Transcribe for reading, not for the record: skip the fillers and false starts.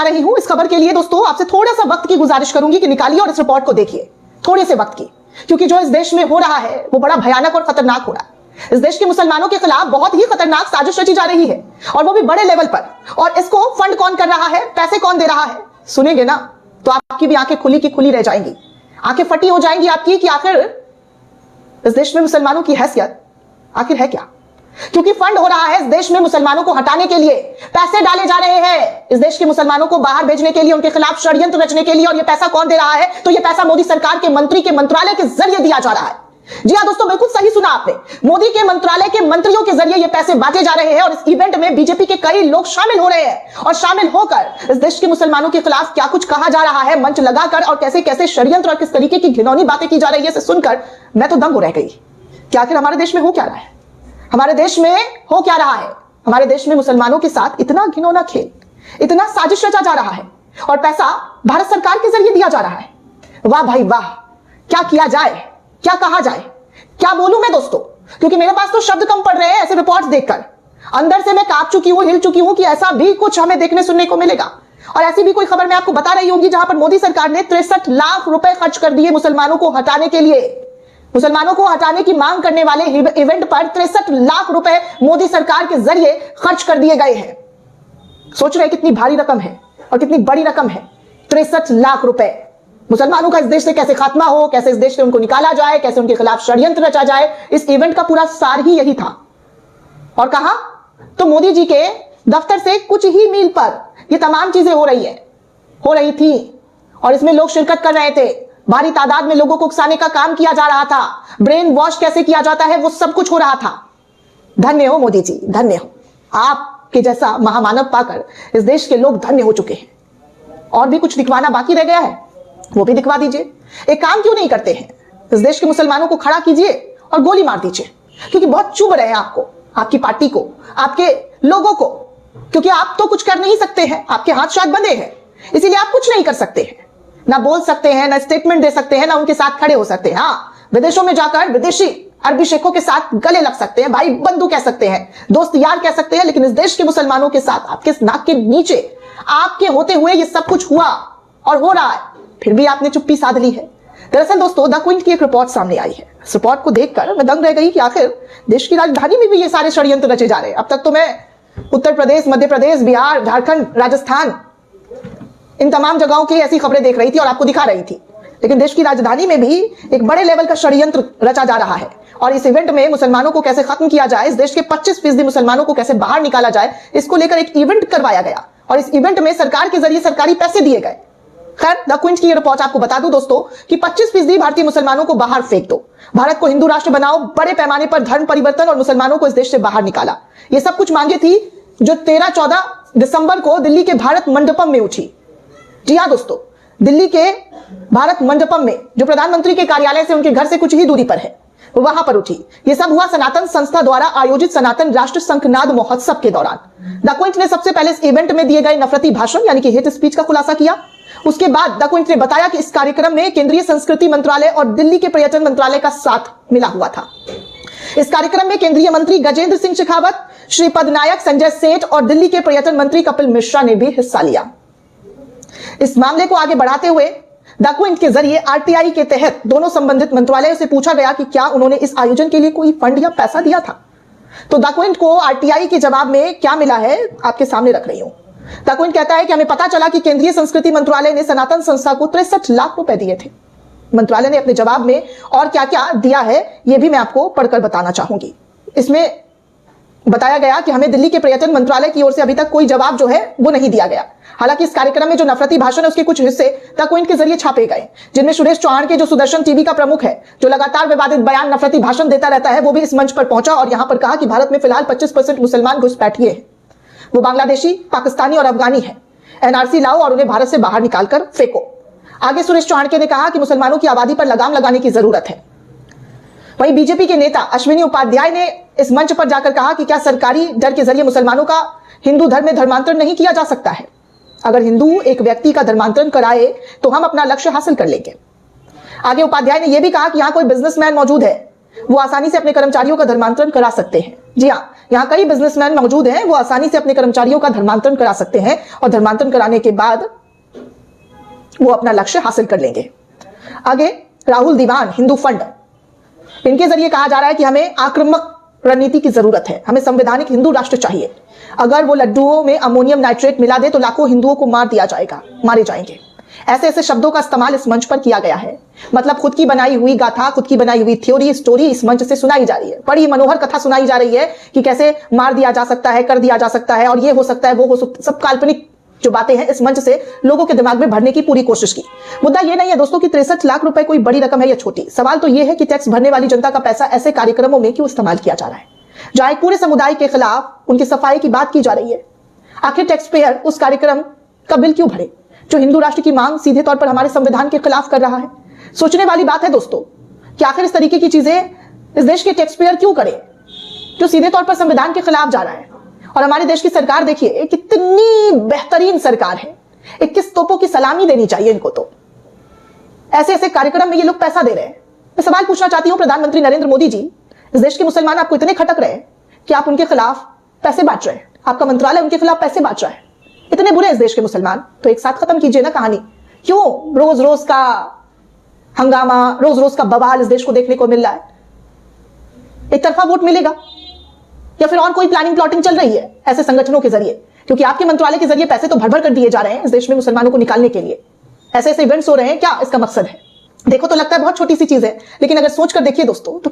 बता रही हूं। इस खबर के लिए दोस्तों आपसे थोड़ा सा वक्त की गुजारिश करूंगी कि निकालिए और इस रिपोर्ट को देखिए, थोड़े से वक्त की, क्योंकि जो इस देश में हो रहा है वो बड़ा भयानक और खतरनाक हो रहा है। इस देश के मुसलमानों के खिलाफ बहुत ही खतरनाक साजिश रची जा रही है, और वो भी बड़े लेवल पर। और इसको फंड कौन कर रहा है, पैसे कौन दे रहा है, सुनेंगे ना तो आपकी भी आंखें खुली की खुली रह जाएंगी, आंखें फटी हो जाएंगी आपकी कि आखिर इस देश में मुसलमानों की हैसियत आखिर है क्या। क्योंकि फंड हो रहा है इस देश में मुसलमानों को हटाने के लिए, पैसे डाले जा रहे हैं इस देश के मुसलमानों को बाहर भेजने के लिए, उनके खिलाफ षड्यंत्र रचने के लिए। और ये पैसा कौन दे रहा है, तो ये पैसा मोदी सरकार के मंत्री के मंत्रालय के जरिए दिया जा रहा है। जी हां दोस्तों, बिल्कुल सही सुना आपने, मोदी के मंत्रालय के मंत्रियों के जरिए ये पैसे बांटे जा रहे हैं। और इस इवेंट में बीजेपी के कई लोग शामिल हो रहे हैं, और शामिल होकर इस देश के मुसलमानों के खिलाफ क्या कुछ कहा जा रहा है मंच लगाकर, और कैसे कैसे षड्यंत्र और किस तरीके की घिनौनी बातें की जा रही है, इसे सुनकर मैं तो दंग हो रह गई कि आखिर हमारे देश में हो क्या रहा है, हमारे देश में हो क्या रहा है। हमारे देश में मुसलमानों के साथ इतना घिनौना खेल, इतना साजिश रचा जा रहा है, और पैसा भारत सरकार के जरिए दिया जा रहा है। वाह भाई वाह, क्या किया जाए, क्या कहा जाए, क्या बोलूं मैं दोस्तों, क्योंकि मेरे पास तो शब्द कम पड़ रहे हैं ऐसे रिपोर्ट्स देखकर। अंदर से मैं कांप चुकी हूं, हिल चुकी हूं कि ऐसा भी कुछ हमें देखने सुनने को मिलेगा। और ऐसी भी कोई खबर मैं आपको बता रही होंगी जहां पर मोदी सरकार ने 63 लाख रुपए खर्च कर दिए मुसलमानों को हटाने के लिए। मुसलमानों को हटाने की मांग करने वाले इवेंट पर 63 लाख रुपए मोदी सरकार के जरिए खर्च कर दिए गए हैं। सोच रहे कितनी भारी रकम है और कितनी बड़ी रकम है। 63 लाख रुपए मुसलमानों का इस देश से कैसे खात्मा हो, कैसे इस देश से उनको निकाला जाए, कैसे उनके खिलाफ षड्यंत्र रचा जाए, इस इवेंट का पूरा सार ही यही था। और कहां, तो मोदी जी के दफ्तर से कुछ ही मील पर ये तमाम चीजें हो रही थी, और इसमें लोग शिरकत कर रहे थे। भारी तादाद में लोगों को उकसाने का काम किया जा रहा था, ब्रेन वॉश कैसे किया जाता है वो सब कुछ हो रहा था। धन्य हो मोदी जी, धन्य हो, आपके जैसा महामानव पाकर इस देश के लोग धन्य हो चुके हैं। और भी कुछ दिखवाना बाकी रह गया है, वो भी दिखवा दीजिए। एक काम क्यों नहीं करते हैं, इस देश के मुसलमानों को खड़ा कीजिए और गोली मार दीजिए, क्योंकि बहुत चुभ रहे हैं आपको, आपकी पार्टी को, आपके लोगों को, क्योंकि आप तो कुछ कर नहीं सकते हैं, आपके हाथ शायद बंधे हैं, इसीलिए आप कुछ नहीं कर सकते हैं, ना बोल सकते हैं, ना स्टेटमेंट दे सकते हैं, ना उनके साथ खड़े हो सकते हैं। हाँ, विदेशों में जाकर विदेशी अरबी शेखों के साथ गले लग सकते हैं, भाई बंधु कह सकते हैं, दोस्त यार कह सकते हैं, लेकिन इस देश के मुसलमानों के साथ आपके नाक के नीचे आपके होते हुए ये सब कुछ हुआ और हो रहा है, फिर भी आपने चुप्पी साध ली है। दरअसल दोस्तों, द क्विंट की एक रिपोर्ट सामने आई है। इस रिपोर्ट को देखकर मैं दंग रह गई कि आखिर देश की राजधानी में भी ये सारे षड्यंत्र रचे जा रहे हैं। अब तक तो मैं उत्तर प्रदेश, मध्य प्रदेश, बिहार, झारखंड, राजस्थान, इन तमाम जगहों की ऐसी खबरें देख रही थी और आपको दिखा रही थी, लेकिन देश की राजधानी में भी एक बड़े लेवल का षड्यंत्र रचा जा रहा है। और इस इवेंट में मुसलमानों को कैसे खत्म किया जाए, इस देश के 25% मुसलमानों को कैसे बाहर निकाला जाए, इसको लेकर एक इवेंट करवाया गया, और इस इवेंट में सरकार के जरिए सरकारी पैसे दिए गए। खैर, द क्विंट की रिपोर्ट आपको बता दूं दोस्तों कि 25% भारतीय मुसलमानों को बाहर फेंक दो, भारत को हिंदू राष्ट्र बनाओ, बड़े पैमाने पर धर्म परिवर्तन और मुसलमानों को इस देश से बाहर निकाला, ये सब कुछ मांगे थी जो 13-14 दिसंबर को दिल्ली के भारत मंडपम में उठी। जी हां दोस्तों, दिल्ली के भारत मंडपम में, जो प्रधानमंत्री के कार्यालय से उनके घर से कुछ ही दूरी पर है, वहां पर उठी। यह सब हुआ सनातन संस्था द्वारा आयोजित सनातन राष्ट्र शंखनाद महोत्सव के दौरान। द क्विंट ने सबसे पहले इस इवेंट में दिए गए नफरती भाषण यानी कि हेट स्पीच का खुलासा किया। उसके बाद द क्विंट ने बताया कि इस कार्यक्रम में केंद्रीय संस्कृति मंत्रालय और दिल्ली के पर्यटन मंत्रालय का साथ मिला हुआ था। इस कार्यक्रम में केंद्रीय मंत्री गजेंद्र सिंह शेखावत, श्रीपद नायक, संजय सेठ और दिल्ली के पर्यटन मंत्री कपिल मिश्रा ने भी हिस्सा लिया। इस मामले को आगे बढ़ाते हुए द क्विंट के जरिए आरटीआई के तहत दोनों संबंधित मंत्रालयों से पूछा गया कि क्या उन्होंने इस आयोजन के लिए कोई फंड या पैसा दिया था। तो द क्विंट को आरटीआई के जवाब में क्या मिला है आपके सामने रख रही हूं। द क्विंट कहता है कि हमें पता चला कि केंद्रीय संस्कृति मंत्रालय ने सनातन संस्था को 63 लाख रुपए दिए थे। मंत्रालय ने अपने जवाब में और क्या क्या दिया है यह भी मैं आपको पढ़कर बताना चाहूंगी। इसमें बताया गया कि हमें दिल्ली के पर्यटन मंत्रालय की ओर से अभी तक कोई जवाब जो है वो नहीं दिया गया। हालांकि इस कार्यक्रम में जो नफरती भाषण है उसके कुछ हिस्से द क्विंट के जरिए छापे गए, जिनमें सुरेश चौहान के, जो सुदर्शन टीवी का प्रमुख है, जो लगातार विवादित बयान, नफरती भाषण देता रहता है, वो भी इस मंच पर पहुंचा और यहां पर कहा कि भारत में फिलहाल 25% मुसलमान घुसपैठिए हैं, वो बांग्लादेशी, पाकिस्तानी और अफगानी है। एनआरसी लाओ और उन्हें भारत से बाहर निकालकर फेंको। आगे सुरेश चौहान ने कहा कि मुसलमानों की आबादी पर लगाम लगाने की जरूरत है। वहीं बीजेपी के नेता अश्विनी उपाध्याय ने इस मंच पर जाकर कहा कि क्या सरकारी डर के जरिए मुसलमानों का हिंदू धर्म में धर्मांतरण नहीं किया जा सकता है। अगर हिंदू एक व्यक्ति का धर्मांतरण कराए तो हम अपना लक्ष्य हासिल कर लेंगे। आगे उपाध्याय ने यह भी कहा कि यहां कोई बिजनेसमैन मौजूद है वो आसानी से अपने कर्मचारियों का धर्मांतरण करा सकते हैं। जी हाँ, यहाँ कई बिजनेसमैन मौजूद हैं, वो आसानी से अपने कर्मचारियों का धर्मांतरण करा सकते हैं और धर्मांतरण कराने के बाद वो अपना लक्ष्य हासिल कर लेंगे। आगे राहुल दीवान हिंदू फंड, इनके जरिए कहा जा रहा है कि हमें आक्रामक रणनीति की जरूरत है, हमें संवैधानिक हिंदू राष्ट्र चाहिए। अगर वो लड्डुओं में अमोनियम नाइट्रेट मिला दे तो लाखों हिंदुओं को मार दिया जाएगा, मारे जाएंगे। ऐसे ऐसे शब्दों का इस्तेमाल इस मंच पर किया गया है। मतलब खुद की बनाई हुई गाथा, खुद की बनाई हुई थ्योरी, स्टोरी इस मंच से सुनाई जा रही है। बड़ी मनोहर कथा सुनाई जा रही है कि कैसे मार दिया जा सकता है, कर दिया जा सकता है, और ये हो सकता है, वो हो सकता, सब काल्पनिक जो बातें हैं इस मंच से लोगों के दिमाग में भरने की पूरी कोशिश की। मुद्दा ये नहीं है दोस्तों कि 63 लाख रुपए कोई बड़ी रकम है या छोटी। सवाल तो ये है कि टैक्स भरने वाली जनता का पैसा ऐसे कार्यक्रमों में क्यों इस्तेमाल किया जा रहा है जहां एक पूरे समुदाय के खिलाफ उनकी सफाई की बात की जा रही है। आखिर टैक्स पेयर उस कार्यक्रम का बिल क्यों भरे जो हिंदू राष्ट्र की मांग सीधे तौर पर हमारे संविधान के खिलाफ कर रहा है। सोचने वाली बात है दोस्तों कि आखिर इस तरीके की चीजें इस देश के टैक्स पेयर क्यों करे जो सीधे तौर पर संविधान के खिलाफ जा रहा है। और हमारे देश की सरकार देखिए कितनी बेहतरीन सरकार है, 21 तोपों की सलामी देनी चाहिए इनको। तो ऐसे ऐसे कार्यक्रम में ये लोग पैसा दे रहे हैं। मैं सवाल पूछना चाहती हूं प्रधानमंत्री नरेंद्र मोदी जी, इस देश के मुसलमान आपको इतने खटक रहे हैं कि आप उनके खिलाफ पैसे बांट रहे हैं, आपका मंत्रालय उनके खिलाफ पैसे बांट रहा है। इतने बुरे इस देश के मुसलमान, तो एक साथ खत्म कीजिए ना कहानी। क्यों रोज रोज का हंगामा, रोज रोज का बवाल इस देश को देखने को मिल रहा है? एक तरफा वोट मिलेगा या फिर और कोई प्लानिंग प्लॉटिंग चल रही है ऐसे संगठनों के जरिए? क्योंकि आपके मंत्रालय के जरिए पैसे तो भर भर कर दिए जा रहे हैं इस देश में मुसलमानों को निकालने के लिए। ऐसे ऐसे इवेंट्स हो रहे हैं, क्या इसका मकसद है? देखो तो लगता है बहुत छोटी सी चीज है, लेकिन अगर सोच कर देखिए दोस्तों तो